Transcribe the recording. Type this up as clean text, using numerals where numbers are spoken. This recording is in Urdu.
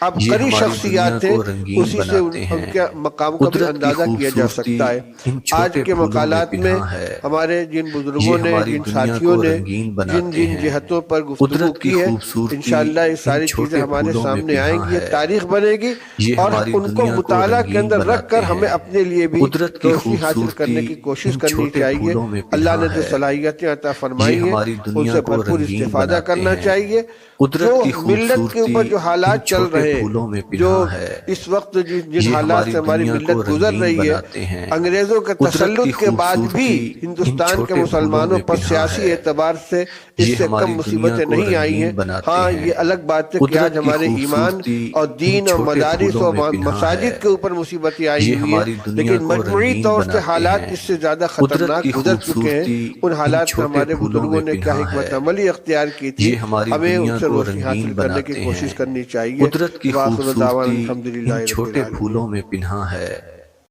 اب یہ قریب ہماری شخصیات دنیا ہیں، کو رنگین اسی سے بناتے ہیں۔ ان کے مقام کا بھی قدرت کی اندازہ کیا جا خوبصورتی سکتا ہے۔ ان آج چھوٹے کے پھولوں مقالات میں پنہاں ہے۔ ہمارے جن بزرگوں یہ نے، ہماری جن دنیا ساتھیوں کو نے رنگین جن بناتے جن ہیں۔ جہتوں پر گفتگو قدرت کی کی ہے، خوبصورتی انشاءاللہ یہ ان ساری چیزیں چھوٹے ہمارے پھولوں میں سامنے آئیں پنہاں گی، یہ ہے۔ تاریخ بنے گی، یہ اور ہماری ان کو دنیا کو مطالعہ کے رنگین اندر رکھ کر بناتے ہمیں ہیں۔ اپنے لیے بھی قدرت کی روشنی حاصل خوبصورتی کرنے کی کوشش ان کرنی چھوٹے چاہیے۔ پھولوں میں اللہ پنہاں نے جو ہے۔ صلاحیتیں عطا یہ فرمائی ہیں ہماری ان دنیا سے کو بھرپور رنگین استفادہ بناتے کرنا ہیں۔ چاہیے۔ جو قدرت کی ملت کے خوبصورتی اوپر جو ان حالات چل چھوٹے رہے پھولوں میں جو پنہاں ہے، اس وقت جن یہ حالات ہماری سے ہماری دنیا ملت کو گزر رنگین رہی بناتے ہے، ہیں۔ انگریزوں کے قدرت تسلط کی کے بعد بھی خوبصورتی ان ہندوستان کے چھوٹے پھولوں مسلمانوں میں پر پنہاں سیاسی ہے، اعتبار سے اس یہ سے ہماری کم دنیا مصیبتیں کو نہیں آئی رنگین ہیں۔ بناتے ہاں ہیں۔ یہ الگ بات ہے کہ قدرت آج کی ہمارے ایمان خوبصورتی اور ان دین اور چھوٹے مدارس پھولوں اور میں پنہاں ہے، مساجد کے اوپر مصیبتیں آئی یہ ہوئی ہیں، ہماری دنیا لیکن کو مجموعی رنگین طور سے بناتے حالات ہیں۔ اس سے زیادہ قدرت خطرناک کی گزر چکے ہیں۔ خوبصورتی ان ان حالات میں چھوٹے ہمارے پھولوں بزرگوں میں نے کیا پنہاں حکمت ہے، عملی اختیار کی تھی، یہ ہماری ہمیں ان دنیا سے کو روشنی حاصل رنگین کرنے کی بناتے کوشش ہیں۔ کرنی چاہیے۔ قدرت کی وآخر دعوانا خوبصورتی الحمدللہ ان رب چھوٹے العالمین۔ پھولوں میں پنہاں ہے۔